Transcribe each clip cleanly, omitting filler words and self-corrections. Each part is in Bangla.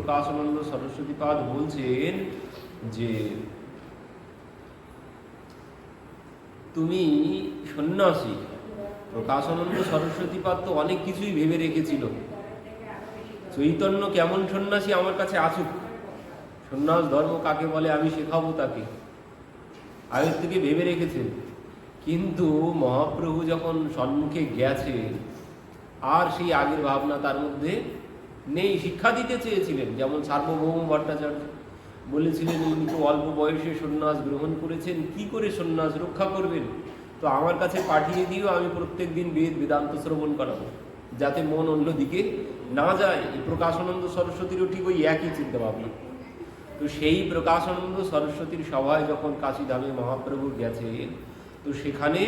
প্রকাশানন্দ সরস্বতীপাদ বলছেন যে তুমি সন্ন্যাসী। প্রকাশানন্দ সরস্বতীপাদ তো অনেক কিছুই ভেবে রেখেছিল। চৈতন্য কেমন সন্ন্যাসী আমার কাছে আসুক, সন্ন্যাস ধর্ম কাকে বলে আমি শেখাবো তাকে, আগের থেকে ভেবে রেখেছেন। কিন্তু মহাপ্রভু যখন সম্মুখে গেছে আর সেই আগের ভাবনা তার মধ্যে নেই। শিক্ষা দিতে চেয়েছিলেন, যেমন সার্বভৌম ভট্টাচার্য বলেছিলেন উনি তো অল্প বয়সে সন্ন্যাস গ্রহণ করেছেন, কি করে সন্ন্যাস রক্ষা করবেন, তো আমার কাছে পাঠিয়ে দিও, আমি প্রত্যেক দিন বেদান্ত শ্রবণ করাবো যাতে মন অন্যদিকে না যায়। এই প্রকাশানন্দ সরস্বতীরও ঠিক ওই একই চিন্তা ভাবনা। তো সেই প্রকাশানন্দ সরস্বতীর সভায় যখন কাশীধামে মহাপ্রভু গেছে, তো সেখানে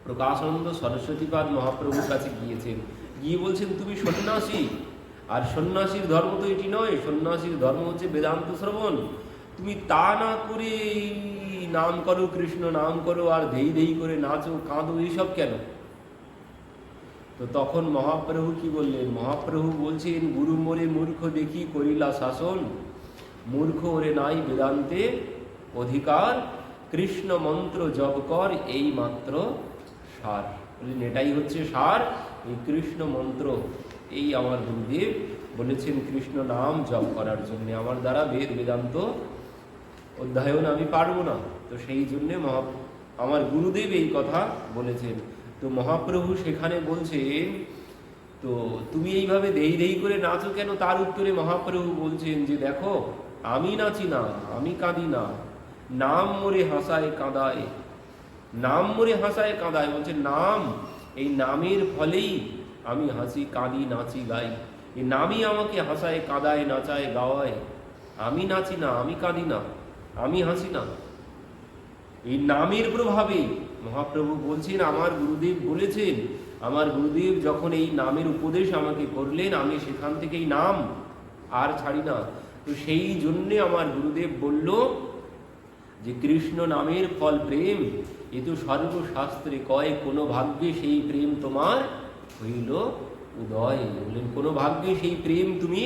প্রকাশানন্দ সরস্বতীপাদ মহাপ্রভুর কাছে গিয়েছেন, গিয়ে বলছেন তুমি সন্ন্যাসী, আর সন্ন্যাসীর ধর্ম তো এটি নয়, সন্ন্যাসীর ধর্ম হচ্ছে বেদান্ত শ্রবণ। তুমি তা না করে নাম করো, কৃষ্ণ নাম করো, আর ধেই ধেই করে নাচো কাঁদো, এইসব কেন? তো তখন মহাপ্রভু কি বললেন? মহাপ্রভু বলছেন, গুরু মোরে মূর্খ দেখি করিলা শাসন, মূর্খ ওরে নাই বেদান্তে অধিকার, কৃষ্ণ মন্ত্র জপ কর এই মাত্র সার। বললেন এটাই হচ্ছে সার, এই কৃষ্ণ মন্ত্র। এই আমার গুরুদেব বলেছেন কৃষ্ণ নাম জপ করার জন্য, আমার দ্বারা বেদান্ত অধ্যয়ন আমি পারবো না, তো সেই জন্যে আমার গুরুদেব এই কথা বলেছেন। তো মহাপ্রভু সেখানে বলছেন, তো তুমি এইভাবে দেই দেই করে নাচো কেন? তার উত্তরে মহাপ্রভু বলছেন যে দেখো, আমি নাচি না, আমি কাঁদি না, নাম মোরে হাসায় কাঁদায়, নাম মোরে হাসায় কাঁদায়। বলছে নাম, এই নামের ফলেই আমি হাসি কাঁদি নাচি গাই, এই নামই আমাকে হাসায় কাঁদায় নাচায় গাওয়ায়। আমি নাচি না, আমি কাঁদি না, আমি হাসি না, এই নামের প্রভাবে। মহাপ্রভু বলছেন আমার গুরুদেব বলেছেন, আমার গুরুদেব যখন এই নামের উপদেশ আমাকে করলেন, আমি সেখান থেকে এই নাম আর ছাড়ি না। তো সেই জন্যে আমার গুরুদেব বলল যে কৃষ্ণ নামের ফল প্রেম, এ তো সর্বশাস্ত্রে কয়, কোনো ভাগ্যে সেই প্রেম তোমার হইল উদয়। বললেন কোনো ভাগ্যে সেই প্রেম তুমি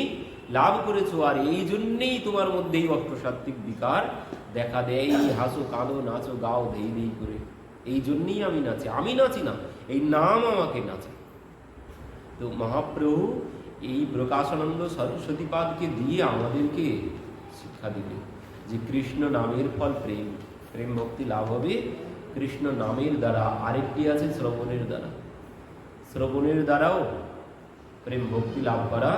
লাভ করেছো, আর এই জন্যেই তোমার মধ্যে এই অষ্টসাত্ত্বিক বিকার দেখা দেয়, হাসো কাঁদো নাচো গাও ধেই ধেই করে, এই জন্যেই আমি নাচি। আমি নাচি না, এই নাম আমাকে নাচে। তো মহাপ্রভু এই প্রকাশানন্দ সরস্বতীপাদকে দিয়ে আমাদেরকে শিক্ষা দিলেন যে কৃষ্ণ নামের ফল প্রেম, প্রেম ভক্তি লাভ হবে কৃষ্ণ নামের দ্বারা। আরেকটি আছে শ্রবণের দ্বারা, শ্রবণের দ্বারাও প্রেম ভক্তি লাভ করা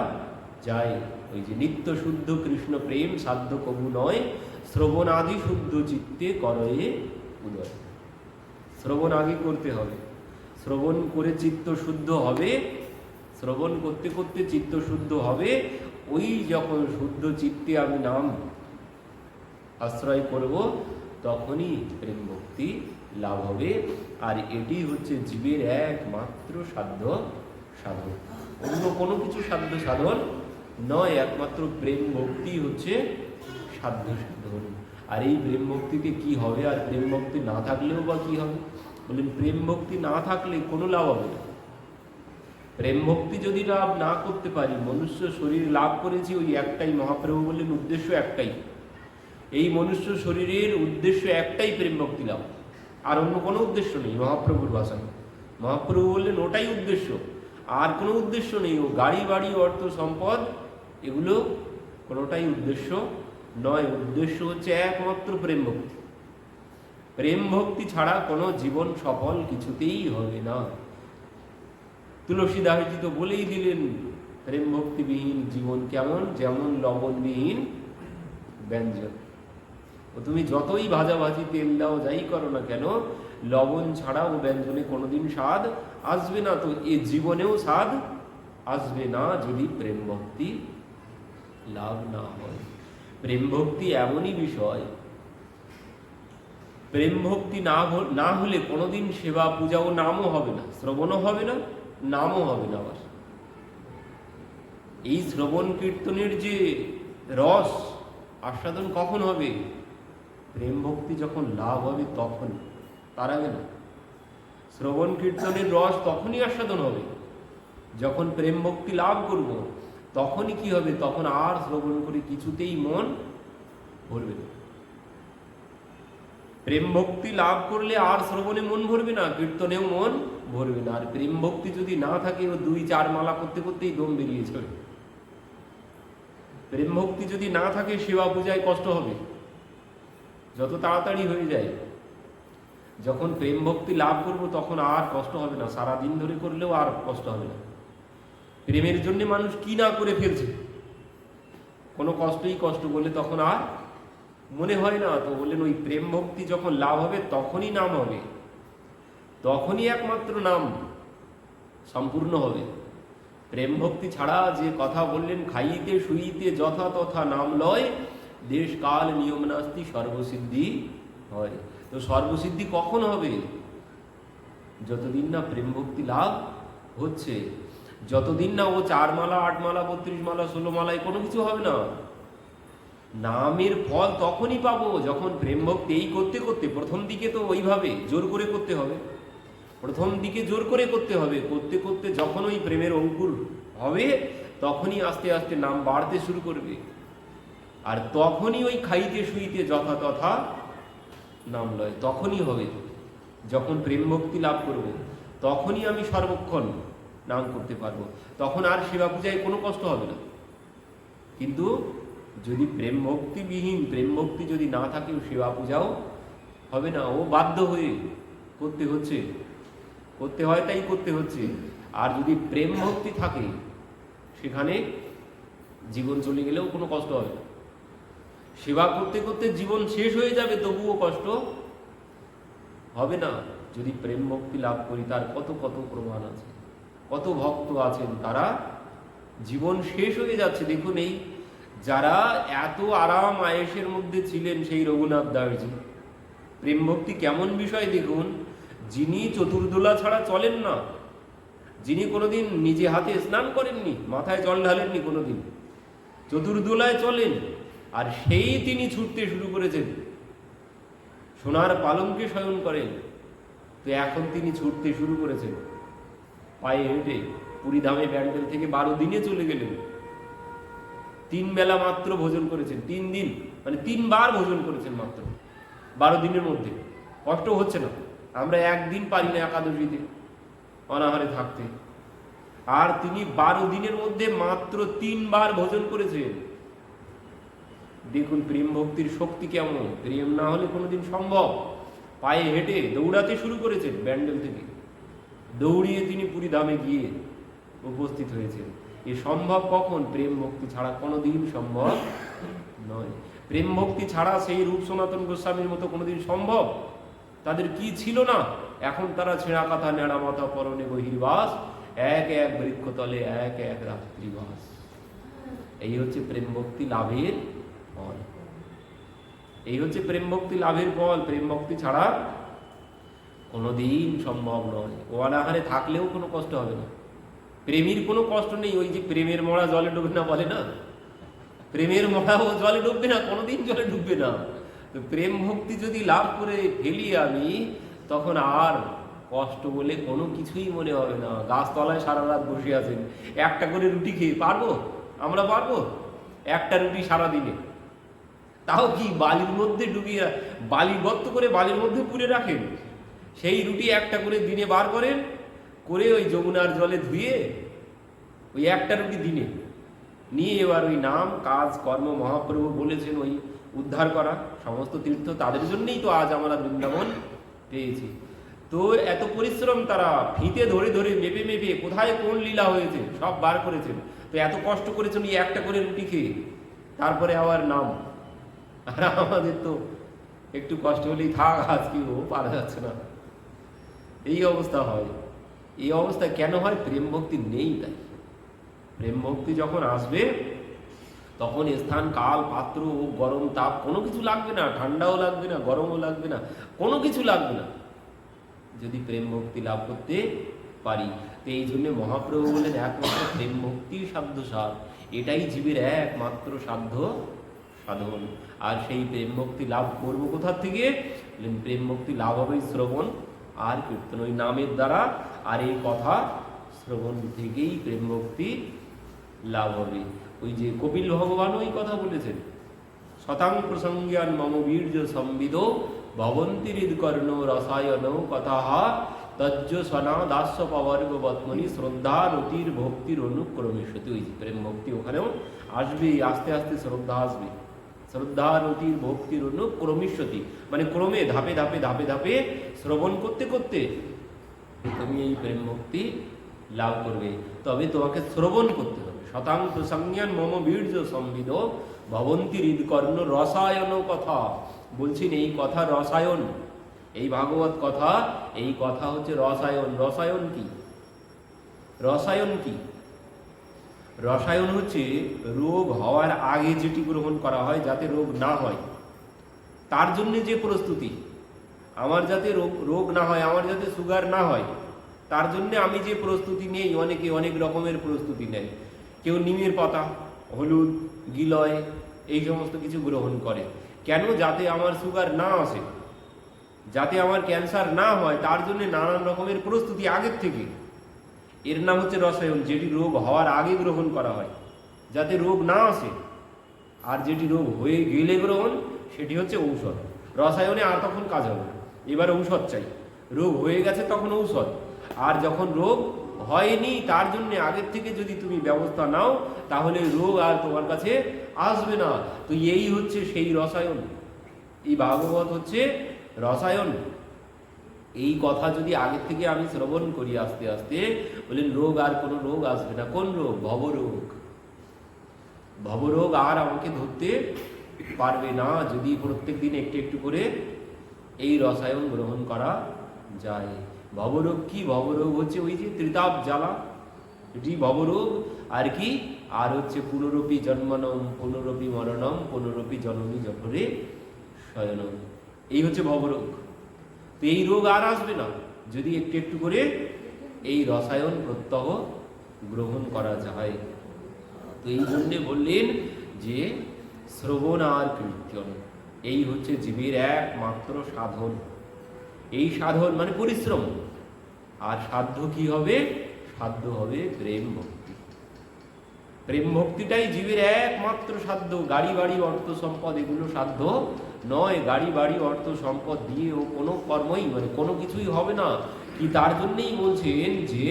যায়। ওই যে নিত্য শুদ্ধ কৃষ্ণ প্রেম সাধ্য কবু নয়, শ্রবণ আদি শুদ্ধ চিত্তে করয়ে উদয়। শ্রবণ আগে করতে হবে, শ্রবণ করে চিত্ত শুদ্ধ হবে, শ্রবণ করতে করতে চিত্ত শুদ্ধ হবে। ওই যখন শুদ্ধ চিত্তে আমি নাম আশ্রয় করব, তখনই প্রেম ভক্তি লাভ হবে। আর এটি হচ্ছে জীবের একমাত্র সাধ্য সাধন, অন্য কোনো কিছু সাধ্য সাধন নয়, একমাত্র প্রেম ভক্তি হচ্ছে সাধ্য সাধন। আর এই প্রেম ভক্তিতে কি হবে? আর প্রেম ভক্তি না থাকলেও বা কি হবে? বললেন প্রেম ভক্তি না থাকলে কোনো লাভ হবে না। প্রেম ভক্তি যদি লাভ না করতে পারি, মনুষ্য শরীর লাভ করেছি ওই একটাই, মহাপ্রভু বললেন উদ্দেশ্য একটাই, এই মনুষ্য শরীরের উদ্দেশ্য একটাই প্রেম ভক্তি লাভ, আর অন্য কোনো উদ্দেশ্য নেই। মহাপ্রভুর ভাষায় মহাপ্রভু বললেন ওটাই উদ্দেশ্য, আর কোনো উদ্দেশ্য নেই। ও গাড়ি বাড়ি অর্থ সম্পদ এগুলো কোনোটাই উদ্দেশ্য নয়, উদ্দেশ্য হচ্ছে একমাত্র প্রেম ভক্তি। প্রেম ভক্তি ছাড়া কোনো জীবন সফল কিছুতেই হবে না। তুলসীদাসজি তো বলেই দিলেন, প্রেম ভক্তিবিহীন জীবন কেমন, যেমন লবণবিহীন ব্যঞ্জন। ও তুমি যতই ভাজাভাজি তেল দাও যাই করো না কেন, লবণ ছাড়া ও ব্যঞ্জনে কোনোদিন স্বাদ আসবে না। তো এ জীবনেও স্বাদ আসবে না যদি প্রেম ভক্তি লাভ না হয়। প্রেম ভক্তি এমনই বিষয়, প্রেম ভক্তি না হলে কোনোদিন সেবা পূজা ও নামও হবে না, শ্রবণও হবে না, নামও হবে না। আবার এই শ্রবণ কীর্তনের যে রস আস্বাদন কখন হবে? প্রেম ভক্তি যখন লাভ হবে তখন, তার আগে না। শ্রবণ কীর্তনের রস তখনই আস্বাদন হবে যখন প্রেম ভক্তি লাভ করব, তখনই কি হবে, তখন আর শ্রবণ করে কিছুতেই মন ভরবে না। প্রেম ভক্তি লাভ করলে আর শ্রবণে মন ভরবে না, কীর্তনেও মন ভরবে না। আর প্রেম ভক্তি যদি না থাকে, ও 2-4 মালা করতে করতেই দম বেরিয়ে যাবে। প্রেম ভক্তি যদি না থাকে, সেবা পূজায় কষ্ট হবে, যত তাড়াতাড়ি হয়ে যায়। যখন প্রেম ভক্তি লাভ করব তখন আর কষ্ট হবে না, সারা দিন ধরে করলেও আর কষ্ট হবে না। প্রেমের জন্য মানুষ কি না করে ফেলছে, কোনো কষ্টই কষ্ট বলে তখন আর মনে হয় না। তো বললেন ওই প্রেম ভক্তি যখন লাভ হবে তখনই নাম হবে, তখনই একমাত্র নাম সম্পূর্ণ হবে। প্রেম ভক্তি ছাড়া যে কথা বললেন, খাইতে শুইতে যথা তথা নাম লয়, দেশ কাল নিয়ম নাস্তি সর্বসিদ্ধি হয়। তো সর্বসিদ্ধি কখন হবে? যতদিন না প্রেম ভক্তি লাভ হচ্ছে, যতদিন না ও 4 মালা 8 মালা 32 মালা 16 মালায় কোনো কিছু হবে না। নামের ফল তখনই পাবো যখন প্রেম ভক্তি এই করতে করতে, প্রথম দিকে তো ওইভাবে জোর করে করতে হবে, প্রথম দিকে জোর করে করতে হবে, করতে করতে যখন ওই প্রেমের অঙ্কুর হবে তখনই আস্তে আস্তে নাম বাড়তে শুরু করবে। আর তখনই ওই খাইতে শুইতে যথা তথা নাম লয়, তখনই হবে। যখন প্রেম ভক্তি লাভ করব তখনই আমি সর্বক্ষণ নাম করতে পারবো, তখন আর সেবা পূজায় কোনো কষ্ট হবে না। কিন্তু যদি প্রেম ভক্তিবিহীন, প্রেম ভক্তি যদি না থাকে, সেবা পূজাও হবে না, ও বাধ্য হয়ে করতে হচ্ছে, করতে হয় তাই করতে হচ্ছে। আর যদি প্রেম ভক্তি থাকে, সেখানে জীবন চলে গেলেও কোনো কষ্ট হবে না। সেবা করতে করতে জীবন শেষ হয়ে যাবে, তবুও কষ্ট হবে না। যদি প্রেম ভক্তি লাভ করি, তার কত কত প্রমাণ আছে, কত ভক্ত আছেন তারা জীবন শেষ হয়ে যাচ্ছে। দেখুন, এই যারা এত আরাম আয়েসের মধ্যে ছিলেন, সেই রঘুনাথ দাসজি, প্রেম ভক্তি কেমন বিষয় দেখুন। যিনি চতুর্দোলা ছাড়া চলেন না, যিনি কোনোদিন নিজে হাতে স্নান করেননি, মাথায় জল ঢালেননি কোনোদিন, চতুর্দোলায় চলেন, আর সেই তিনি ছুটতে শুরু করেছেন, সোনার পালঙ্কে শয়ন করেন। তো এখন তিনি ছুটতে শুরু করেছেন পায়ে হেঁটে, পুরীধামে ব্যান্ডেল থেকে 12 দিনে চলে গেলেন। 3 বেলা মাত্র ভোজন করেছেন, 3 দিন, মানে 3 বার ভোজন করেছেন মাত্র 12 দিনের মধ্যে। কষ্ট হচ্ছে না, আমরা একদিন পারি না একাদশীতে অনাহারে থাকতে, আর তিনি 12 দিনের মধ্যে মাত্র 3 বার ভোজন করেছেন। দেখুন প্রেম ভক্তির শক্তি কেমন। প্রেম না হলে কোনোদিন সম্ভব। পায়ে হেঁটে দৌড়াতে শুরু করেছেন, ব্যান্ডেল থেকে দৌড়িয়ে তিনি পুরীধামে গিয়ে উপস্থিত হয়েছেন। এ সম্ভব কখন? প্রেম ভক্তি ছাড়া কোনোদিন সম্ভব নয়। প্রেম ভক্তি ছাড়া সেই রূপ সনাতন গোস্বামীর মতো কোনোদিন সম্ভব? তাদের কি ছিল না? এখন তারা ছেঁড়া কাঁথা নেড়া মাথা পরনে বহির্বাস, এক এক বৃক্ষতলে এক এক রাত্রিবাস। এই হচ্ছে প্রেম ভক্তি লাভের ফল, এই হচ্ছে প্রেম ভক্তি লাভের ফল। প্রেম ভক্তি ছাড়া কোনোদিন সম্ভব নয়। ও অনাহারে থাকলেও কোনো কষ্ট হবে না, প্রেমীর কোনো কষ্ট নেই। ওই যে প্রেমের মরা জলে ডুবে না বলে না, প্রেমের মরা ও জলে ডুববে না, কোনোদিন জলে ডুববে না। তো প্রেম ভক্তি যদি লাভ করে ফেলি আমি, তখন আর কষ্ট বলে কোনো কিছুই মনে হবে না। গাছতলায় সারা রাত বসে আছেন, একটা করে রুটি খেয়ে পারবো? আমরা পারবো একটা রুটি সারা দিনে? তাও কি বালির মধ্যে ডুবিয়ে, বালি গর্ত করে বালির মধ্যে পুড়ে রাখেন, সেই রুটি একটা করে দিনে বার করেন, করে ওই যমুনার জলে ধুয়ে ওই একটা রুটি দিনে নিয়ে এবার ওই নাম কাজ কর্ম মহাপ্রভু বলেছেন ওই উদ্ধার করা সমস্ত তীর্থ, তাদের জন্যই তো আজ আমরা বৃন্দাবন পেয়েছি। তো এত পরিশ্রম, তারা ফিতে ধরে ধরে মেপে মেপে কোথায় কোন লীলা হয়েছে সব বার করেছেন। তো এত কষ্ট করেছেন এই একটা করে রুটি খেয়ে, তারপরে আবার নাম। আর আমাদের তো একটু কষ্ট হলেই থাক, আজকে ও পারা যাচ্ছে না, এই অবস্থা হয়। এই অবস্থা কেন হয়? প্রেম ভক্তি নেই তাই। প্রেম ভক্তি যখন আসবে তখন স্থান কাল পাত্র গরম তাপ কোনো কিছু লাগবে না, ঠান্ডাও লাগবে না, গরমও লাগবে না, কোনো কিছু লাগবে না, যদি প্রেম ভক্তি লাভ করতে পারি। তো এই জন্য মহাপ্রভু বলেন একমাত্র প্রেম ভক্তির সাধ্য সাধ, এটাই জীবের একমাত্র সাধ্য সাধন। আর সেই প্রেম ভক্তি লাভ করবো কোথা থেকে? প্রেম ভক্তি লাভ হবে শ্রবণ আর কীর্তন, ওই নামের দ্বারা। আর এই কথা শ্রবণ থেকেই প্রেম ভক্তি লাভ হবে। ওই যে কপিল ভগবান ওই কথা বলেছেন, শতাং প্রসঙ্গান মম বীর্য সম্বিদ ভবন্তি হৃদকর্ণ রসায়ন কথাহ তজ্জ সনা দাস্য পবর্গ বত্মনি শ্রদ্ধা রতির ভক্তির অনুক্রমেশ্বতী। ওই প্রেম ভক্তি ওখানেও আসবে, আস্তে আস্তে শ্রদ্ধা আসবে। শ্রদ্ধা রতির ভক্তির অনুক্রমেশ্বতী মানে ক্রমে ধাপে ধাপে ধাপে ধাপে শ্রবণ করতে করতে তুমি এই প্রেম ভক্তি লাভ করবে। তবে তোমাকে শ্রবণ করতে হবে। শতাং প্রসঙ্গান মম বীর্য সম্বিদ ভবন্তি হৃদকর্ণ রসায়ন কথা। বলছেন এই কথা রসায়ন, এই ভাগবত কথা, এই কথা হচ্ছে রসায়ন। রসায়ন কি? রসায়ন কি? রসায়ন হচ্ছে রোগ হওয়ার আগে যেটি গ্রহণ করা হয় যাতে রোগ না হয়, তার জন্য যে প্রস্তুতি। আমার যাতে রোগ না হয়, আমার যাতে সুগার না হয়, তার জন্য আমি যে প্রস্তুতি নেই। অনেকে অনেক রকমের প্রস্তুতি নেয়। কেউ নিমের পাতা, হলুদ, গিলয় এই সমস্ত কিছু গ্রহণ করে। কেন? যাতে আমার সুগার না আসে, যাতে আমার ক্যান্সার না হয়, তার জন্য নানান রকমের প্রস্তুতি আগের থেকে। এর নাম হচ্ছে রসায়ন, যেটি রোগ হওয়ার আগে গ্রহণ করা হয় যাতে রোগ না আসে। আর যেটি রোগ হয়ে গেলে গ্রহণ, সেটি হচ্ছে ঔষধ। রসায়নে আর তখন কাজ হবে না, এবার ঔষধ চাই। রোগ হয়ে গেছে তখন ঔষধ, আর যখন রোগ হয়নি তার জন্য আগের থেকে যদি তুমি ব্যবস্থা নাও, তাহলে রোগ আর তোমার কাছে আসবে না। তো এই হচ্ছে সেই রসায়ন। এই ভাগবত হচ্ছে রসায়ন। এই কথা যদি আগের থেকে আমি শ্রবণ করি আস্তে আস্তে, বলেন রোগ আর কোনো রোগ আসবে না। কোন রোগ? ভবরোগ। ভবরোগ আর আমাকে ধরতে পারবে না যদি প্রত্যেক দিন একটু একটু করে এই রসায়ন গ্রহণ করা যায়। ভবরোগ কি? ভবরোগ হচ্ছে ওই যে ত্রিতাপ জ্বালা, এটি ভবরোগ। আর কি? আর হচ্ছে পুনরপি জন্মনম পুনরপি মরণম পুনরপি জননী জঠরে শয়নম। এই হচ্ছে ভবরোগ। তো এই রোগ আর আসবে না যদি একটু একটু করে এই রসায়ন প্রত্যহ গ্রহণ করা যায়। তো এই জন্যে বললেন যে শ্রবণ আর কীর্তন এই হচ্ছে জীবের একমাত্র সাধন। এই সাধন মানে পরিশ্রম। আর সাধ্য কি হবে? সাধ্য হবে প্রেম ভক্তি। প্রেম ভক্তিটাই জীবের একমাত্র সাধ্য। গাড়ি বাড়ি অর্থ সম্পদ এগুলো সাধ্য নয়। গাড়ি বাড়ি অর্থ সম্পদ দিয়ে ও কোনো কর্মই মানে কোনো কিছুই হবে না। কি তার জন্যই বলছেন যে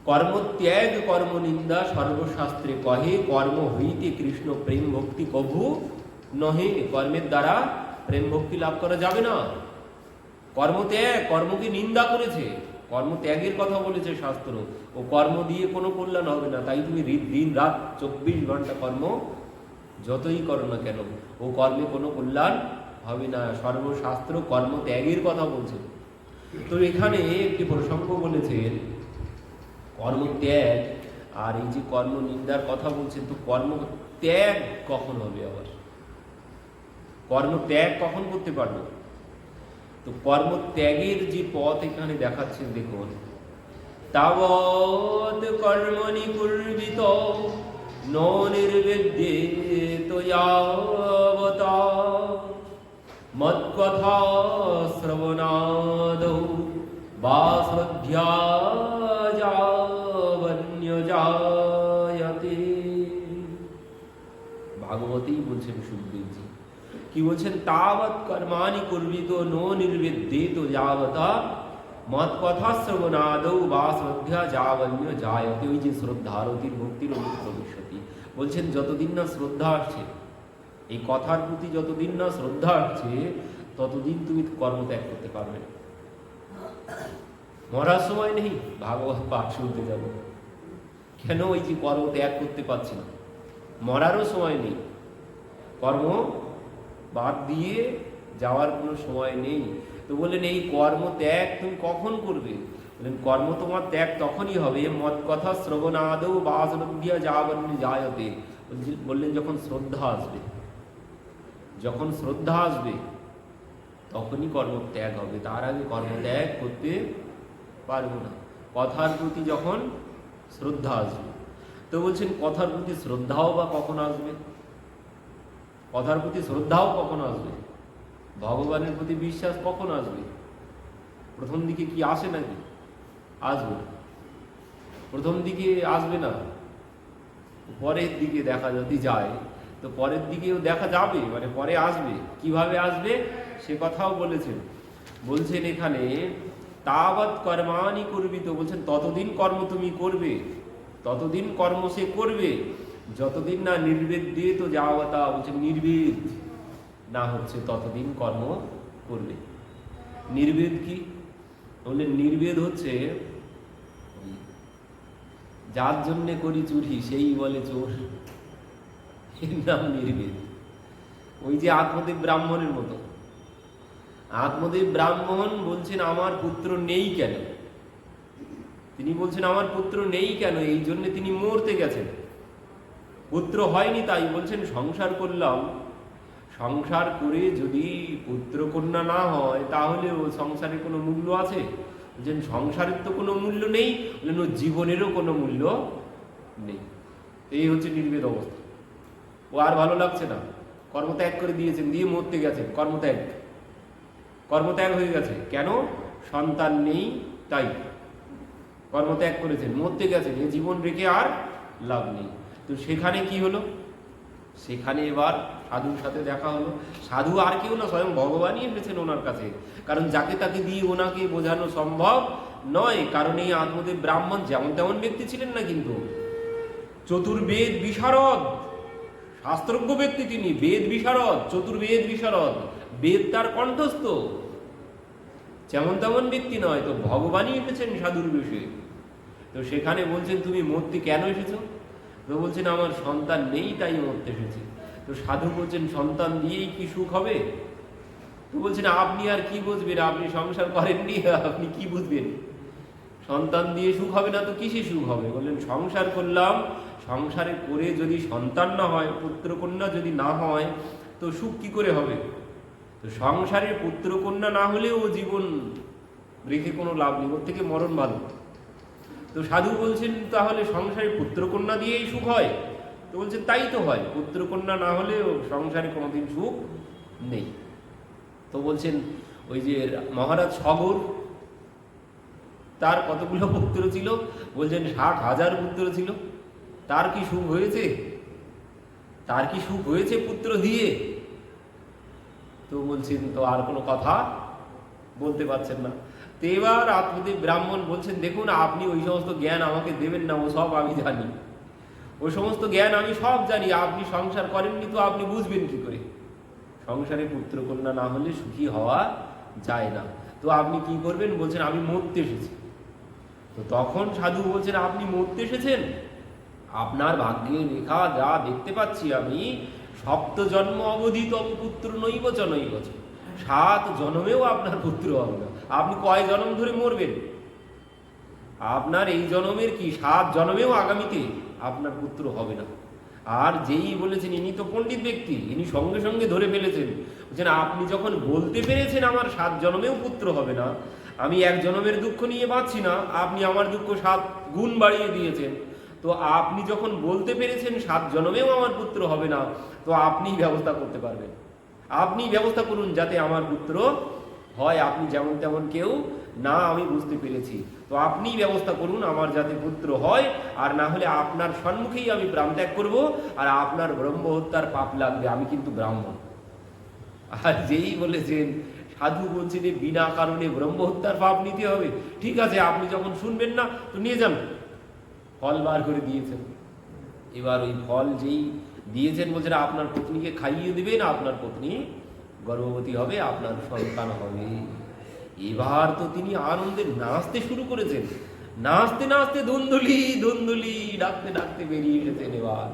কর্মত্যাগ কর্ম নিন্দা সর্বশাস্ত্রে কহে কর্ম হইতে কৃষ্ণ প্রেম ভক্তি কভু নহে। কর্মের দ্বারা প্রেম ভক্তি লাভ করা যাবে না। কর্মত্যাগ, কর্মকে নিন্দা করেছে, কর্মত্যাগের কথা বলেছে শাস্ত্র। ও কর্ম দিয়ে কোনো কল্যাণ হবে না। তাই তুমি দিন রাত 24 ঘন্টা কর্ম যতই করো না কেন, ও কর্মে কোনো কল্যাণ হবে না। সর্বশাস্ত্র কর্মত্যাগের কথা বলছে। তো এখানে একটি প্রসঙ্গ বলেছেন কর্মত্যাগ, আর এই যে কর্ম নিন্দার কথা বলছেন। তো কর্মত্যাগ কখন হবে? আবার কর্মত্যাগ কখন করতে পারবো? তো কর্মত্যাগের যে পথ এখানে দেখাচ্ছেন দেখুন, তাবৎ কর্মণি কুর্বিত ন নির্বিদ্যেত যাবতা মৎকথা শ্রবণাদৌ বা শ্রদ্ধা যাবন্যজায়তে। ভাগবতেই বলছেন সুখদেবজি। কি বলছেন? তাবৎ কর্মাণি কুর্বিত নো নির্বিদ্যেত যাবতা মত কথা শ্রবণাদৌ বা শ্রদ্ধা যাবন্য জায়তে। ওই যে শ্রদ্ধারতির ভক্তির অনুপ্রবিশতি বলছেন, যতদিন না শ্রদ্ধা আসছে এই কথার প্রতি, যতদিন না শ্রদ্ধা আসছে ততদিন তুমি কর্মত্যাগ করতে পারবে না। মরার সময় নেই ভাগবত পাঠ শুনতে যাব, কেন? ওই যে কর্ম ত্যাগ করতে পারছি না। মরারও সময় নেই, কর্ম বাদ দিয়ে যাওয়ার কোনো সময় নেই। তো বললেন এই কর্ম ত্যাগ তুমি কখন করবে? বললেন কর্ম তোমার ত্যাগ তখনই হবে মত কথা শ্রবণাদৌ বা শ্রদ্ধা যাবন্য জায়তে। বললেন যখন শ্রদ্ধা আসবে, যখন শ্রদ্ধা আসবে তখনই কর্মত্যাগ হবে। তার আগে কর্মত্যাগ করতে পারবো না। কথার প্রতি যখন শ্রদ্ধা আসবে, তো বলছেন কথার প্রতি শ্রদ্ধাও বা কখন আসবে? কথার প্রতি শ্রদ্ধাও কখন আসবে? ভগবানের প্রতি বিশ্বাস কখন আসবে? প্রথম দিকে কি আসে নাকি? আসবে না। প্রথম দিকে আসবে না, পরের দিকে দেখা যদি যায় তো পরের দিকেও দেখা যাবে, মানে পরে আসবে। কিভাবে আসবে সে কথাও বলছেন এখানে তাবৎ কর্মাণি করবি, তো বলছেন ততদিন কর্ম তুমি করবে, ততদিন কর্ম সে করবে যতদিন না নির্বেদ দিয়ে তো যাওয়াতা, বলছেন নির্বেদ না হচ্ছে ততদিন কর্ম করবে। নির্বেদ কি বললেন? নির্বেদ হচ্ছে যার জন্যে করি চুরি সেই বলে চোর, এর নাম নির্বেদ। ওই যে আত্মদেব ব্রাহ্মণের মতো, আত্মদেব ব্রাহ্মণ বলছেন আমার পুত্র নেই কেন, তিনি বলছেন আমার পুত্র নেই কেন, এই জন্য তিনি মরতে গেছেন। পুত্র হয়নি তাই বলছেন সংসার করলাম, সংসার করে যদি পুত্র কন্যা না হয় তাহলে ও সংসারের কোনো মূল্য আছে? বলছেন সংসারের তো কোনো মূল্য নেই, বললেন ও জীবনেরও কোনো মূল্য নেই। এই হচ্ছে নির্বেদ অবস্থা। ও আর ভালো লাগছে না, কর্মত্যাগ করে দিয়েছেন, দিয়ে মরতে গেছেন, কর্মত্যাগ হয়ে গেছে। কেন? সন্তান নেই তাই কর্মত্যাগ করেছেন, মরতে গেছেন, এই জীবন রেখে আর লাভ নেই। তো সেখানে কি হলো? সেখানে এবার সাধুর সাথে দেখা হলো। সাধু আর কেউ না, স্বয়ং ভগবানই এসেছেন ওনার কাছে, কারণ যাকে তাকে দিয়ে ওনাকে বোঝানো সম্ভব নয়। কারণ এই আত্মদেব ব্রাহ্মণ যেমন তেমন ব্যক্তি ছিলেন না, কিন্তু চতুর্বেদ বিশারদ, শাস্ত্রজ্ঞ ব্যক্তি তিনি, বেদ বিশারদ, চতুর্বেদ বিশারদ, বেদ তার কণ্ঠস্থ, যেমন তেমন ব্যক্তি নয়। তো ভগবানই এসেছেন সাধুর বেশে। তো সেখানে বলছেন তুমি মরতে কেন এসেছো? তো বলছেন আমার সন্তান নেই তাই মরতে এসেছি। তো সাধু বলছেন সন্তান দিয়েই কি সুখ হবে? তো বলছেন আপনি আর কি বুঝবেন, আপনি সংসার করেননি, আপনি কি বুঝবেন? সন্তান দিয়ে সুখ হবে না তো কিসে সুখ হবে? বললেন সংসার করলাম, সংসারে করে যদি সন্তান না হয়, পুত্র কন্যা যদি না হয় তো সুখ কি করে হবে? তো সংসারের পুত্র কন্যা না হলেও জীবন রেখে কোনো লাভ নেই, ওর থেকে মরণ ভালো। তো সাধু বলছেন তাহলে সংসারে পুত্রকন্যা দিয়েই সুখ হয়? তো বলছেন তাই তো হয়, পুত্রকন্যা না হলেও সংসারে কোনোদিন সুখ নেই। তো বলছেন ওই যে মহারাজ সগর, তার কতগুলো পুত্র ছিল? বলছেন 60,000 পুত্র ছিল। তার কি সুখ হয়েছে? তার কি সুখ হয়েছে পুত্র দিয়ে? তো বলছেন তো আর কোনো কথা বলতে পারছেন না। তো এবার আত্মদেব ব্রাহ্মণ বলছেন দেখুন আপনি ওই সমস্ত জ্ঞান আমাকে দেবেন না, ও সব আমি জানি, ওই সমস্ত জ্ঞান আমি সব জানি। আপনি সংসার করেননি তো আপনি বুঝবেন কি করে? সংসারে পুত্র কন্যা না হলে সুখী হওয়া যায় না। তো আপনি কি করবেন? বলছেন আমি মরতে এসেছি। তো তখন সাধু বলছেন আপনি মরতে এসেছেন? আপনার ভাগ্যে লেখা যা দেখতে পাচ্ছি আমি, সপ্ত জন্ম অবধি তব পুত্র নৈবচ নৈবচ, 7 জন্মেও আপনার পুত্র হবে না। আপনি কয় জন্ম ধরে মরবেন? আপনার এই জন্মের কি 7 জন্মেও আগামীতে আপনার পুত্র হবে না। আর যেই বলেছেন ইনি তো পণ্ডিত ব্যক্তি, ইনি সঙ্গে সঙ্গে ধরে ফেলেছেন, বলছেন আপনি যখন বলতে পেরেছেন আমার 7 জন্মেও পুত্র হবে না, আমি 1 জন্মের দুঃখ নিয়ে বাঁচছি না, আপনি আমার দুঃখ 7 গুণ বাড়িয়ে দিয়েছেন। তো আপনি যখন বলতে পেরেছেন 7 জন্মেও আমার পুত্র হবে না, তো আপনিই ব্যবস্থা করতে পারবেন, আপনি ব্যবস্থা করুন যাতে আমার পুত্র হয়। আপনি যেমন তেমন কেউ না, আমি বুঝতে পেরেছি। তো আপনিই ব্যবস্থা করুন আমার যাতে পুত্র হয়, আর না হলে আপনার সম্মুখেই আমি প্রাণত্যাগ করব, আর আপনার ব্রহ্ম হত্যার পাপ লাগবে, আমি কিন্তু ব্রাহ্মণ। আর যেই বলেছেন সাধু বলছে যে বিনা কারণে ব্রহ্ম হত্যার পাপ নিতে হবে, ঠিক আছে আপনি যখন শুনবেন না তো নিয়ে যান। ফল বার করে দিয়েছেন। এবার ওই ফল যেই দিয়েছেন বলছেন আপনার পত্নীকে খাইয়ে দেবেন, আপনার পত্নী গর্ভবতী হবে, আপনার সন্তান হবে। এবার তো তিনি আনন্দে নাচতে শুরু করেছেন, নাচতে নাচতে ধুন্দুলি ধুন্দুলি ডাকতে ডাকতে বেরিয়ে এসেছেন। এবার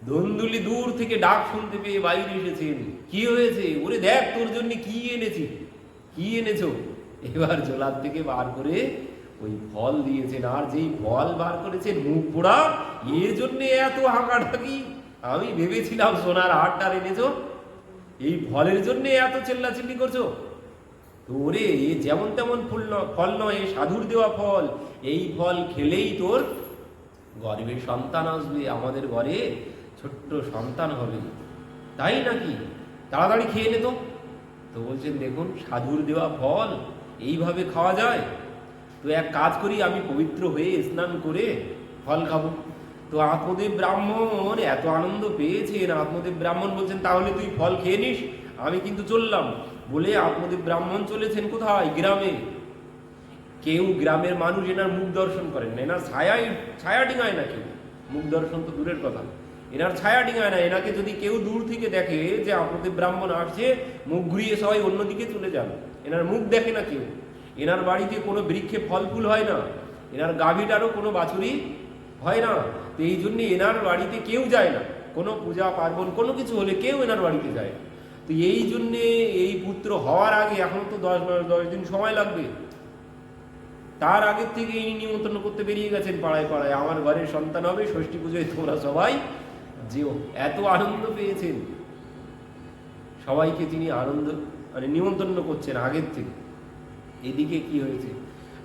ধুন্দুলি দূর থেকে ডাক শুনতে পেয়ে বাইরে এসেছেন। কি হয়েছে? ওরে দেখ তোর জন্য কি এনেছি, কি এনেছো? এবার জোলার থেকে বার করে ওই ফল দিয়েছেন। আর যেই ফল বার করেছেন মুখ পোড়া, এর জন্য এত হাঁকাঢাকি, আমি ভেবেছিলাম সোনার হারটার এনেছো, এই ফলের জন্য এত চেল্লাচিল্লি করছো? তো ওরে এ যেমন তেমন ফল নয়, সাধুর দেওয়া ফল। এই ফল খেলেই তোর গর্ভে সন্তান আসবে, আমাদের ঘরে ছোট্ট সন্তান হবে। তাই নাকি? তাড়াতাড়ি খেয়ে নে তো। তো বলছেন দেখুন সাধুর দেওয়া ফল এইভাবে খাওয়া যায়? তো তো এক কাজ করি, আমি পবিত্র হয়ে স্নান করে ফল খাবো। তো আত্মদেব ব্রাহ্মণ এত আনন্দ পেয়েছেন, আত্মদেব ব্রাহ্মণ বলছেন তাহলে তুই ফল খেয়ে নিস, আমি কিন্তু চললাম। বলে আত্মদেব ব্রাহ্মণ চলেছেন কোথায়? গ্রামে। কেউ গ্রামের মানুষ এনার মুখ দর্শন করেন না, এনার ছায়া ডিঙায় না কেউ, মুখ দর্শন তো দূরের কথা, এনার ছায়া ডিঙায় না। এনাকে যদি কেউ দূর থেকে দেখে যে আত্মদেব ব্রাহ্মণ আসছে, মুখ ঘুরিয়ে সবাই অন্যদিকে চলে যান, এনার মুখ দেখে না কেউ। এনার বাড়িতে কোনো বৃক্ষে ফল ফুল হয় না, এনার গাভীটারও কোনো বাছুরি হয় না। তো এই জন্যে এনার বাড়িতে কেউ যায় না, কোনো পূজা পার্বণ কোনো কিছু হলে কেউ এনার বাড়িতে যায়। তো এই জন্যে এই পুত্র হওয়ার আগে, এখন তো 10 দিন সময় লাগবে, তার আগের থেকে ইনি নিমন্ত্রণ করতে বেরিয়ে গেছেন পাড়ায় পাড়ায়, আমার ঘরের সন্তান হবে, ষষ্ঠী পুজোয় তোমরা সবাই যেও। এত আনন্দ পেয়েছেন, সবাইকে তিনি আনন্দ মানে নিমন্ত্রণ করছেন আগের থেকে। এদিকে কি হয়েছে,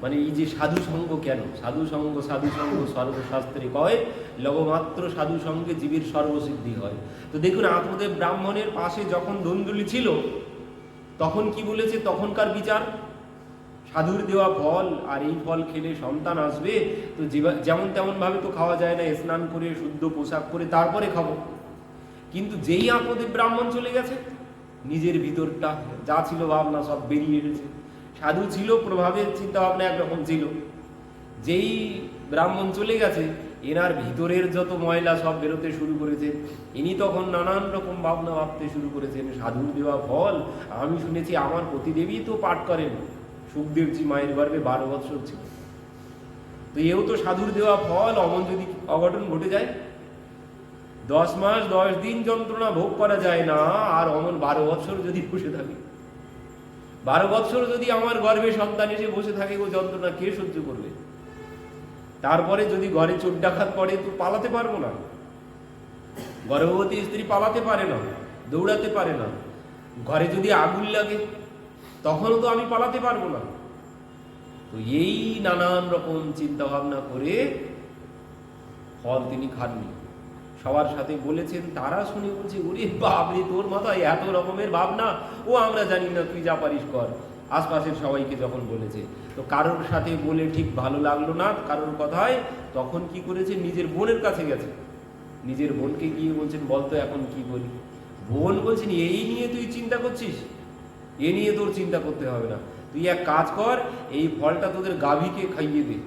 মানে এই যে সাধু সঙ্গ, কেন সাধু সঙ্গ? সাধু সঙ্গ সর্বশাস্ত্রে কয়, লবমাত্র সাধু সঙ্গে জীবের সর্বসিদ্ধি হয়। তো দেখুন, আত্মদেব ব্রাহ্মণের পাশে যখন ধুন্দুলি ছিল, তখন কি বলেছে? তখনকার বিচার, সাধুর দেওয়া ফল, আর এই ফল খেলে সন্তান আসবে, তো যেমন তেমন ভাবে তো খাওয়া যায় না, স্নান করে শুদ্ধ পোশাক পরে তারপরে খাবো। কিন্তু যেই আত্মদেব ব্রাহ্মণ চলে গেছে, নিজের ভিতরটা যা ছিল ভাবনা সব বেরিয়ে এসেছে। সাধু ছিল, প্রভাবের চিন্তা ভাবনা একরকম ছিল, যেই ব্রাহ্মণ চলে গেছে, এনার ভিতরের যত ময়লা সব বেরোতে শুরু করেছে। ইনি তখন নানান রকম ভাবনা ভাবতে শুরু করেছেন, সাধুর দেওয়া ফল, আমি শুনেছি আমার প্রতিদেবী তো পাঠ করেন, সুখদেবজি মায়ের গর্ভে 12 বৎসর ছিল, তো এও তো সাধুর দেওয়া ফল, অমন যদি অঘটন ঘটে যায়, 10 মাস 10 দিন যন্ত্রণা ভোগ করা যায় না, আর অমন 12 বৎসর যদি বসে থাকে, 12 বৎসর যদি আমার গর্ভে সন্তান এসে বসে থাকে, ও যন্ত্রণা কে সহ্য করবে? তারপরে যদি ঘরে চোর ডাকাত পড়ে, তো পালাতে পারবো না, গর্ভবতী স্ত্রী পালাতে পারে না, দৌড়াতে পারে না, ঘরে যদি আগুন লাগে তখনও তো আমি পালাতে পারবো না। তো এই নানান রকম চিন্তা ভাবনা করে ফল তিনি খাননি। সবার সাথে বলেছেন, তারা শুনে বলছে, ওরে বাপরে, তোর মাথায় এত রকমের ভাবনা, ও আমরা জানি না, তুই যা পারিস কর। আশপাশের সবাইকে যখন বলেছে, তো কারোর সাথে বলে ঠিক ভালো লাগলো না কারোর কথায়, তখন কি করেছে, নিজের বোনের কাছে গেছে, নিজের বোনকে গিয়ে বলছেন, বলতো এখন কি বলি? বোন বলছেন, এই নিয়ে তুই চিন্তা করছিস, এ নিয়ে তোর চিন্তা করতে হবে না, তুই এক কাজ কর, এই ফলটা তোদের গাভীকে খাইয়ে দে,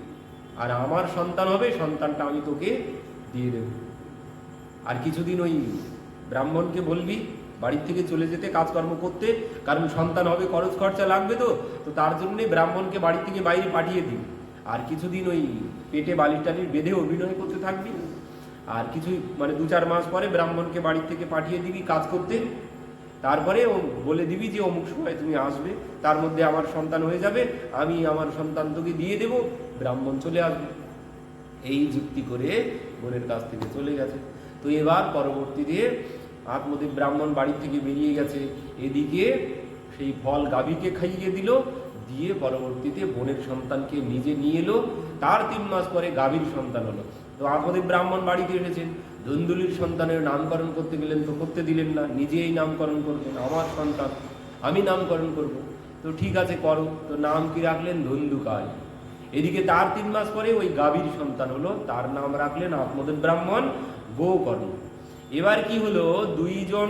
আর আমার সন্তান হবে, সন্তানটা আমি তোকে দিয়ে দেব। আর কিছুদিন ওই ব্রাহ্মণকে বলবি বাড়ির থেকে চলে যেতে, কাজকর্ম করতে, কারণ সন্তান হবে, খরচ খরচা লাগবে, তো তার জন্যে ব্রাহ্মণকে বাড়ি থেকে বাইরে পাঠিয়ে দিন। আর কিছুদিন ওই পেটে বালির টালির বেঁধে অভিনয় করতে থাকবি, আর কিছু মানে 2-4 মাস পরে ব্রাহ্মণকে বাড়ি থেকে পাঠিয়ে দিবি কাজ করতে, তারপরে বলে দিবি যে অমুক সময় তুমি আসবে, তার মধ্যে আমার সন্তান হয়ে যাবে, আমি আমার সন্তান তোকে দিয়ে দেব, ব্রাহ্মণ চলে আসবে। এই যুক্তি করে বোনের কাছ থেকে চলে গেছে। তো এবার পরবর্তীতে আত্মদেব ব্রাহ্মণ বাড়ি থেকে বেরিয়ে গেছে, এদিকে সেই ফল গাভীকে খাইয়ে দিল, দিয়ে পরবর্তীতে বোনের সন্তানকে নিজে নিয়ে এলো, তার 3 মাস পরে গাভীর সন্তান হলো। তো আত্মদেব ব্রাহ্মণ বাড়িতে এসেছেন, ধুন্দুলির সন্তানের নামকরণ করতে গেলেন, তো করতে দিলেন না, নিজেই নামকরণ করবেন, আমার সন্তান আমি নামকরণ করব। তো ঠিক আছে করো, তো নাম কি রাখলেন? ধুন্দুকারী। এদিকে তার 3 মাস পরে ওই গাভীর সন্তান হলো, তার নাম রাখলেন আত্মদেব ব্রাহ্মণ গোকর্ণ। এবার কি হলো, 2 জন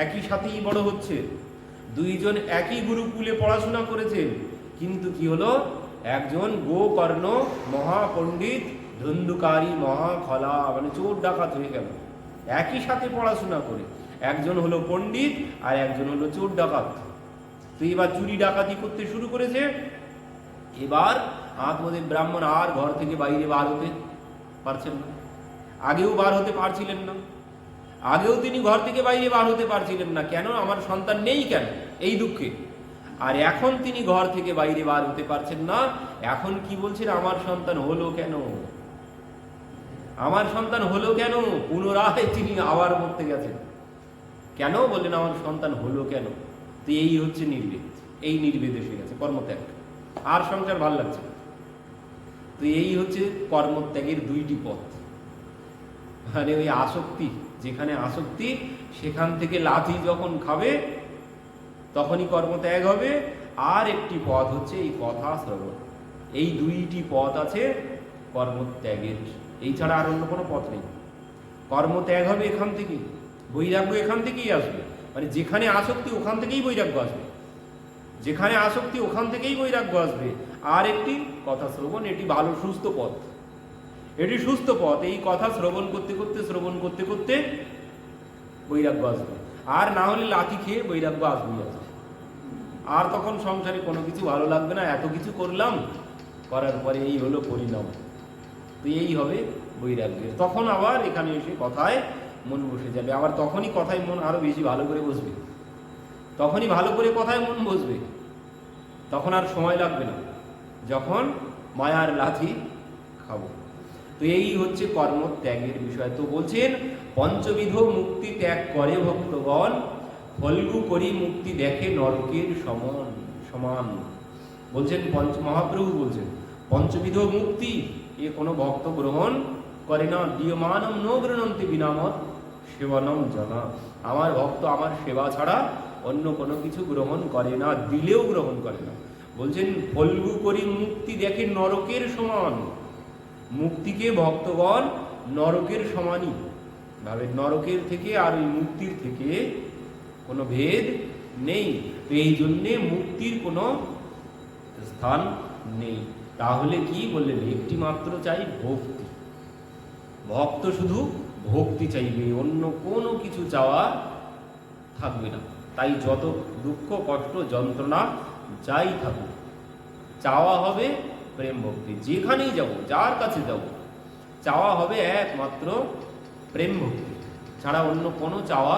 একই সাথেই বড় হচ্ছে, 2 জন একই গুরুকুলে পড়াশোনা করেছেন, কিন্তু কি হলো, একজন গোকর্ণ মহাপণ্ডিত, ধুন্দুকারী মহাখলা, মানে চোর ডাকাত হয়ে গেল একই সাথে পড়াশোনা করে। একজন হলো পণ্ডিত আর একজন হলো চোর ডাকাত। তো এবার চুরি ডাকাতি করতে শুরু করেছে। এবার আত্মদেব ব্রাহ্মণ আর ঘর থেকে বাইরে বার হতে পারছেন না, আগেও বার হতে পারছিলেন না, আগেও তিনি ঘর থেকে বাইরে বার হতে পারছিলেন না, কেন? আমার সন্তান নেই কেন, এই দুঃখে। আর এখন তিনি ঘর থেকে বাইরে বার হতে পারছেন না, এখন কি বলছেন, আমার সন্তান হলো কেন, আমার সন্তান হলো কেন? পুনরায় তিনি আবার মরতে গেছেন, কেন বললেন আমার সন্তান হলো কেন? তো এই হচ্ছে নির্বেদ, এই নির্বেদ এসে গেছে, কর্মত্যাগ, আর সংসার ভাল লাগছে। তো এই হচ্ছে কর্মত্যাগের 2টি পথ, মানে ওই আসক্তি, যেখানে আসক্তি সেখান থেকে লাথি যখন খাবে তখনই কর্মত্যাগ হবে। আর একটি পথ হচ্ছে এই কথা শ্রবণ, এই দুইটি পথ আছে কর্মত্যাগের, এই ছাড়া আর অন্য কোনো পথ নেই। কর্মত্যাগ হবে এখান থেকে, বৈরাগ্য এখান থেকেই আসবে। মানে যেখানে আসক্তি ওখান থেকেই বৈরাগ্য আসবে, যেখানে আসক্তি ওখান থেকেই বৈরাগ্য আসবে। আর একটি কথা শ্রবণ, এটি ভালো সুস্থ পথ, এটি সুস্থ পথ। এই কথা শ্রবণ করতে করতে বৈরাগ্য আসবে। আর না হলে লাথি খেয়ে বৈরাগ্য আসবেই আসবে। আর তখন সংসারে কোনো কিছু ভালো লাগবে না, এত কিছু করলাম, করার পরে এই হলো পরিণাম। তো এই হবে বৈরাগ্যের। তখন আবার এখানে এসে কথায় মন বসে যাবে, আবার তখনই কথায় মন আরো বেশি ভালো করে বসবে, তখনই ভালো করে কথায় মন বসবে, তখন আর সময় লাগবে না, যখন মায়ার লাথি খাবো। তো এই হচ্ছে কর্মত্যাগের বিষয়। তো বলছেন পঞ্চবিধ মুক্তি ত্যাগ করে ভক্তগণ, ফল্গু করি মুক্তি দেখে নরকের সমান সমান। বলছেন মহাপ্রভু বলছেন পঞ্চবিধ মুক্তি এ কোনো ভক্ত গ্রহণ করে না। দীয়মানম ন গৃহন্তি বিনামত সেবনম জানা। আমার ভক্ত আমার সেবা ছাড়া অন্য কোনো কিছু গ্রহণ করে না, দিলেও গ্রহণ করে না। বলছেন ফল্গু করি মুক্তি দেখে নরকের সমান। মুক্তিকে ভক্তগণ নরকের সমানই ভাবে, নরকের থেকে আর ওই মুক্তির থেকে কোনো ভেদ নেই। তো এই জন্যে মুক্তির কোনো স্থান নেই। তাহলে কি বললেন, একটি মাত্র চাই ভক্তি। ভক্ত শুধু ভক্তি চাইবে, অন্য কোনো কিছু চাওয়া থাকবে না। তাই যত দুঃখ কষ্ট যন্ত্রণা যাই থাকুক, চাওয়া হবে প্রেম ভক্তি। যেখানেই যাব, যার কাছে যাব, চাওয়া হবে একমাত্র প্রেম ভক্তি ছাড়া অন্য কোনো চাওয়া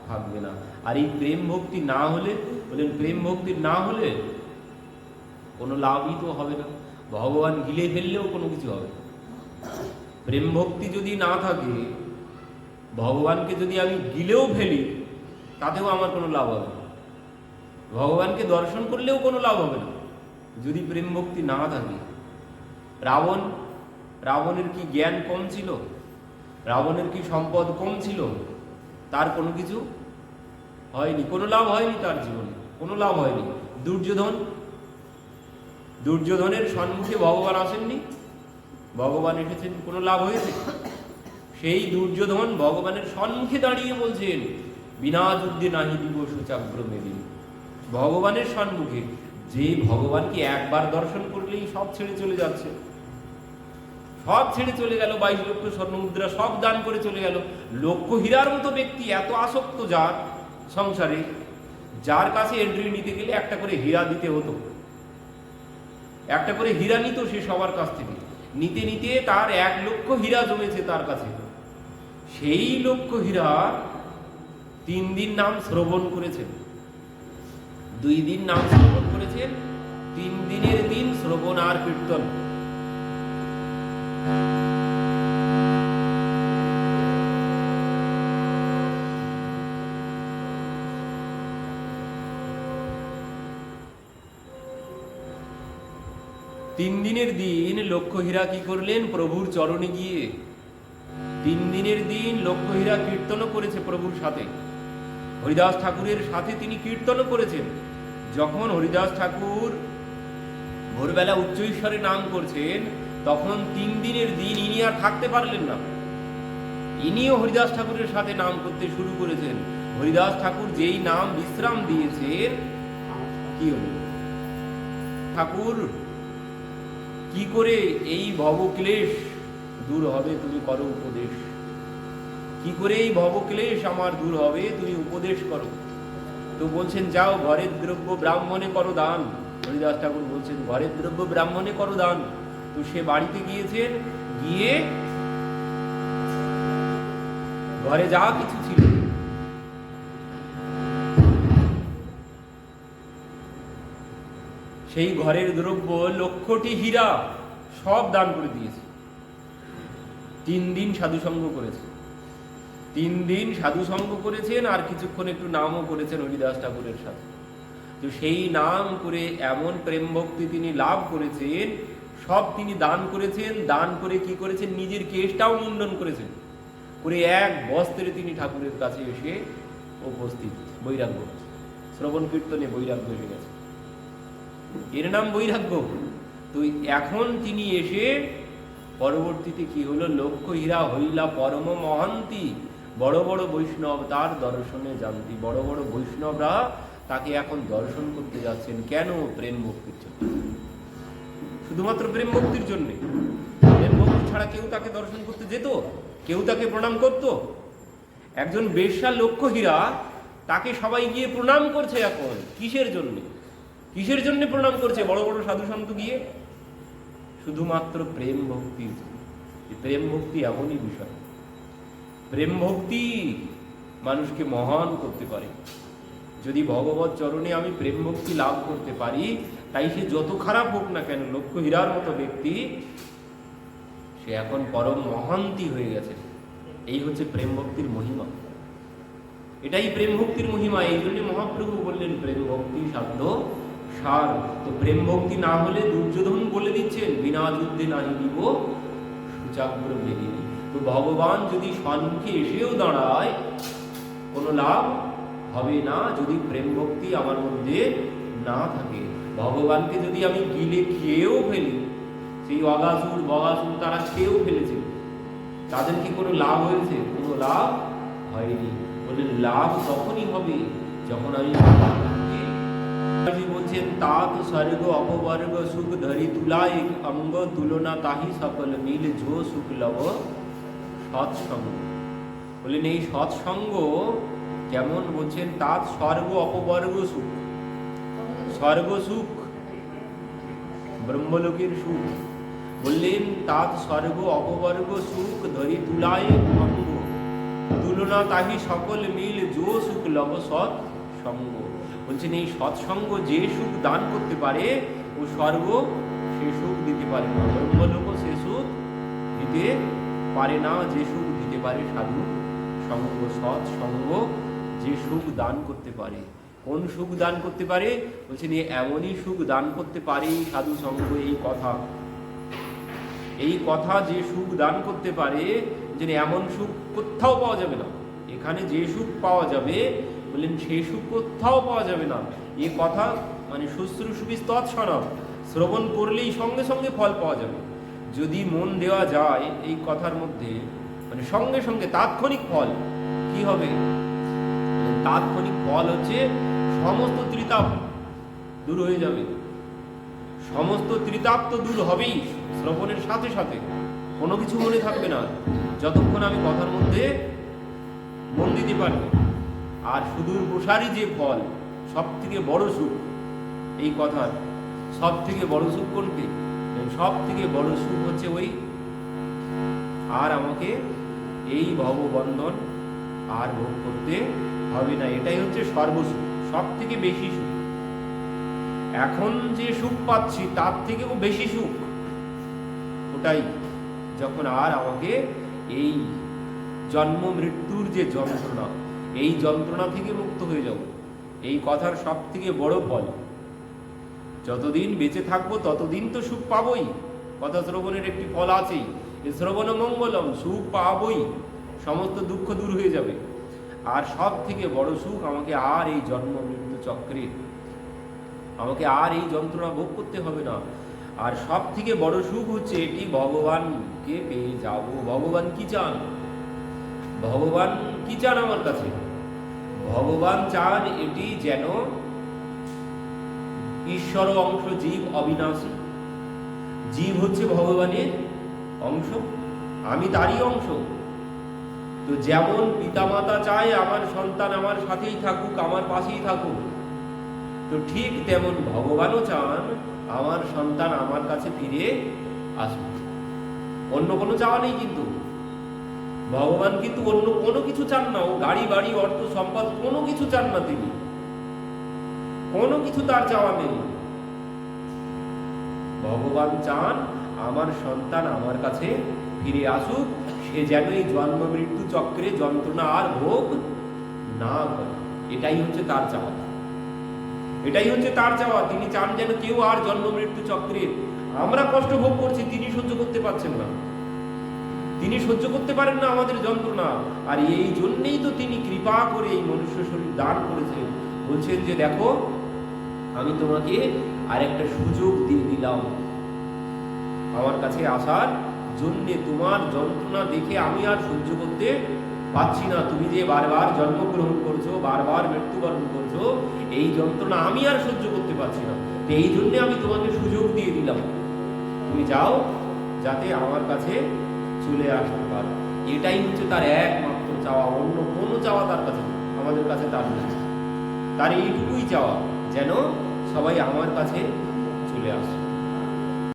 থাকবে না। আর এই প্রেম ভক্তি না হলে, বলেন প্রেম ভক্তি না হলে কোনো লাভই তো হবে না। ভগবান গিলে ফেললেও কোনো কিছু হবে না। প্রেম ভক্তি যদি না থাকে, ভগবানকে যদি আমি গিলেও ফেলি তাতেও আমার কোনো লাভ হবে না। ভগবানকে দর্শন করলেও কোনো লাভ হবে না যদি প্রেম ভক্তি না থাকে। রাবণের কি জ্ঞান কম ছিল? রাবণের কি সম্পদ কম ছিল? তার কোনো কিছু হয়নি, কোনো লাভ হয়নি, তার জীবনে কোনো লাভ হয়নি। দুর্যোধনের সম্মুখে ভগবান আসেননি, ভগবান এসেছেন, কোনো লাভ হয়েছে? সেই দুর্যোধন ভগবানের সম্মুখে দাঁড়িয়ে বলছেন বিনা যুদ্ধে নাহি দিব সুচাগ্র মেদিনী। ভগবানের সম্মুখে, যে ভগবানকে একবার দর্শন করলেই সব ছেড়ে চলে যাচ্ছে, সব ছেড়ে চলে গেল, 22 লক্ষ স্বর্ণমুদ্রা সব দান করে চলে গেল। লক্ষ হীরার মতো ব্যক্তি, এত আসক্ত যার সংসারে, যার কাছে এন্ট্রি নিতে গেলে একটা করে হীরা দিতে হতো, একটা করে হীরা নিত সে সবার কাছ থেকে। নিতে নিতে তার 1 লক্ষ হীরা জমেছে তার কাছে। সেই লক্ষ হীরা 3 দিন নাম শ্রবণ করেছেন, 2 দিন নাম শ্রবণ করেছেন, 3 দিনের দিন শ্রবণ আর কীর্তন। তিন দিনের দিন লক্ষ হীরা কি করলেন? প্রভুর চরণে গিয়ে 3 দিনের দিন লক্ষ হীরা কীর্তনও করেছে প্রভুর সাথে, হরিদাস ঠাকুরের সাথে তিনি কীর্তনও করেছেন। যখন হরিদাস ঠাকুর ভোরবেলা উচ্চৈশ্বরে নাম করছেন, তখন 3 দিনের দিন ইনি আর থাকতে পারলেন না, ইনিও হরিদাস ঠাকুরের সাথে নাম করতে শুরু করেছেন। হরিদাস ঠাকুর যেই নাম বিশ্রাম দিয়েছেন, কি হল? ঠাকুর কি করে এই ভবক্লেশ দূর হবে তুমি করো উপদেশ, কি করে এই ভবক্লেশ আমার দূর হবে তুমি উপদেশ করো। তো বলছেন যাও ঘরের দ্রব্য ব্রাহ্মণে করো দান। হরিদাস ঠাকুর বলছেন ঘরের দ্রব্য ব্রাহ্মণে করো দান। তো সে বাড়িতে গিয়েছেন, গিয়ে ঘরে যা কিছু ছিল সেই ঘরের দ্রব্য লক্ষটি হীরা সব দান করে দিয়েছে। 3 দিন সাধুসঙ্গ করেছে, 3 দিন সাধুসঙ্গ করেছেন, আর কিছুক্ষণ একটু নামও করেছেন হরিদাস ঠাকুরের সাথে। তো সেই নাম করে এমন প্রেম ভক্তি তিনি লাভ করেছেন, সব তিনি দান করেছেন। দান করে কি করেছেন? নিজের কেশটাও মুন্ডন করেছেন, করে 1 বস্ত্রে তিনি ঠাকুরের কাছে এসে উপস্থিত। বৈরাগ্য, শ্রবণ কীর্তনে বৈরাগ্য এসে গেছে, এর নাম বৈরাগ্য। তো এখন তিনি এসে পরবর্তীতে কি হলো, লক্ষ্য হীরা হইলা পরম মহান্তি, বড় বড় বৈষ্ণব তার দর্শনে জানতি। বড় বড় বৈষ্ণবরা তাকে এখন দর্শন করতে যাচ্ছেন। কেন? প্রেম ভক্তির জন্য, শুধুমাত্র প্রেম ভক্তির জন্যে। প্রেম ভক্তি ছাড়া কেউ তাকে দর্শন করতে যেত? কেউ তাকে প্রণাম করত? একজন বেশ্যার লক্ষ্য হীরা, তাকে সবাই গিয়ে প্রণাম করছে এখন। কিসের জন্যে? কিসের জন্য প্রণাম করছে বড় বড় সাধু সন্ত গিয়ে? শুধুমাত্র প্রেম ভক্তির জন্য। প্রেম ভক্তি এমনই বিষয়, প্রেম ভক্তি মানুষকে মহান করতে পারে। যদি ভগবত চরণে আমি প্রেম ভক্তি লাভ করতে পারি, তাই সে যত খারাপ হোক না কেন, লক্ষ্য হীরার মতো ব্যক্তি, সে এখন পরম মহান্তি হয়ে গেছে। এই হচ্ছে প্রেম ভক্তির মহিমা, এটাই প্রেম ভক্তির মহিমা। এই জন্য মহাপ্রভু বললেন প্রেম ভক্তি সাধ্য সার। তো প্রেম ভক্তি না হলে দুর্যোধন বলে দিচ্ছেন, বিনা যুদ্ধে নাহি দিব সুচাগ্র বেদিনী। তো ভগবান যদি সম্মুখে এসেও দাঁড়ায়, কোনো লাভ হবে না যদি প্রেম ভক্তি আমার মধ্যে না থাকে। ভগবানকে যদি আমি গিলে খেয়েও ফেলি, সেই অগাসুর বগাসুর তারা খেয়েও ফেলেছে, তাদের কি কোনো লাভ হয়েছে? কোনো লাভ হয়নি। বলে লাভ তখনই হবে যখন আমি বলছেন, তাত স্বর্গ অপবর্গ সুখ ধরি তুলায় অঙ্গ তুলনা তাহি সকল মিল ঝো সুখ লব সৎসঙ্গ। বলেন এই সৎসঙ্গ কেমন? বলছেন তাত স্বর্গ অপবর্গ সুখ। স্বর্গ সুখ, ব্রহ্মলোকের সুখ। বললেন তাত স্বর্গ অপবর্গ সুখ ধরি তুলায় অঙ্গ তুলনা তাহি সকল মিল যো সুখ লব সৎসঙ্গ। বলছেন এই সৎসঙ্গ যে সুখ দান করতে পারে, ও স্বর্গ সে সুখ দিতে পারে না, ব্রহ্মলোক সে সুখ দিতে পারে না। যে সুখ দিতে পারে সাধু সঙ্গ, সৎসঙ্গ যে সুখ দান করতে পারে। কোন সুখ দান করতে পারে? বলছেন এমনই সুখ দান করতে পারে সাধু সঙ্গ। এই কথা যে সুখ দান করতে পারে, যে এমন সুখ কোথাও পাওয়া যাবে না। এখানে যে সুখ পাওয়া যাবে, বললেন সেই সুখ কোথাও পাওয়া যাবে না। এ কথা মানে শুশ্রূষবি তৎসনম, শ্রবণ করলেই সঙ্গে সঙ্গে ফল পাওয়া যাবে। যদি মন দেওয়া যায় এই কথার মধ্যে, মানে সঙ্গে সঙ্গে তাৎক্ষণিক ফল। কি হবে? তাৎক্ষণিক ফল হচ্ছে সমস্ত ত্রিতাপ দূর হয়ে যাবে। সমস্ত ত্রিতাপ তো দূর হবেই শ্রবণের সাথে সাথে, কোনো কিছু মনে থাকবে না যতক্ষণ আমি কথার মধ্যে মন দিতে পারব। আর সুদূর প্রসারী যে ফল, সব থেকে বড় সুখ এই কথার, সব থেকে বড় সুখ কোনটি? সব থেকে বড় সুখ হচ্ছে ওই, আর আমাকে এই ভববন্ধন আর ভোগ করতে হবে না। এটাই হচ্ছে সর্বসুখ, সব থেকে বেশি সুখ। এখন যে সুখ পাচ্ছি তার থেকেও বেশি সুখ ওটাই, যখন আর আমাকে এই জন্ম মৃত্যুর যে যন্ত্রণা, এই যন্ত্রণা থেকে মুক্ত হয়ে যাব। এই কথার সব থেকে বড় ফল। যতদিন বেঁচে থাকবো ততদিন তো সুখ পাবই। কথা শ্রবণের একটি ফল আছেই, শ্রবণ মঙ্গলম, সুখ পাবই, সমস্ত দুঃখ দূর হয়ে যাবে। আর সব থেকে বড় সুখ, আমাকে আর এই জন্ম মৃত্যু চক্রে, আমাকে আর এই যন্ত্রণা ভোগ করতে হবে না। আর সব থেকে বড় সুখ হচ্ছে এটি, ভগবানকে পেয়ে যাব। ভগবান কি চান? ভগবান কি চান আমার কাছে? ভগবান চান এটি যেন ঈশ্বর অংশ, জীব অবিনাশী। জীব হচ্ছে ভগবানের অংশ, আমি তারই অংশ। তো যেমন পিতামাতা চায় আমার সন্তান আমার সাথেই থাকুক, আমার পাশেই থাকুক, তো ঠিক তেমন ভগবানও চান আমার সন্তান আমার কাছে ফিরে আসবে। অন্য কোনো চাওয়া নেই কিন্তু। ভগবান কিন্তু অন্য কোনো কিছু চান না। ও গাড়ি বাড়ি অর্থ সম্পদ কোনো কিছু চান না, তিনি কোনো কিছু তার চাওয়া নেই। ভগবান চান আমার সন্তান আমার কাছে ফিরে আসুক, সে যেন এই জন্ম মৃত্যু চক্রে যন্ত্রণা আর ভোগ না করে। এটাই হচ্ছে তার চাওয়া, এটাই হচ্ছে তার চাওয়া। তিনি চান যেন কেউ আর জন্ম মৃত্যু চক্রে, আমরা কষ্ট ভোগ করছি, তিনি সহ্য করতে পারছেন না, তিনি সহ্য করতে পারেন না আমাদের যন্ত্রণা। আর এই জন্যেই তো তিনি কৃপা করে এই মনুষ্য শরীর দান করেছেন। বলছেন যে দেখো, আমি তোমাকে আরেকটা সুযোগ দিয়ে দিলাম, আমার কাছে আসার জন্যে। তোমার যন্ত্রণা দেখে আমি আর সহ্য করতে পাচ্ছি না। তুমি যে বারবার জন্মগ্রহণ করছো, বারবার মৃত্যুবরণ করছো, এই যন্ত্রণা আমি আর সহ্য করতে পারছি না। তো এই জন্যে আমি তোমাকে সুযোগ দিয়ে দিলাম, তুমি যাও, যাতে আমার কাছে চলে আসতে পারো। এটাই হচ্ছে তার একমাত্র চাওয়া। অন্য কোনো চাওয়া তার কাছে, আমাদের কাছে তার নেই। তার এইটুকুই চাওয়া, যেন সবাই আমার কাছে চলে আসে।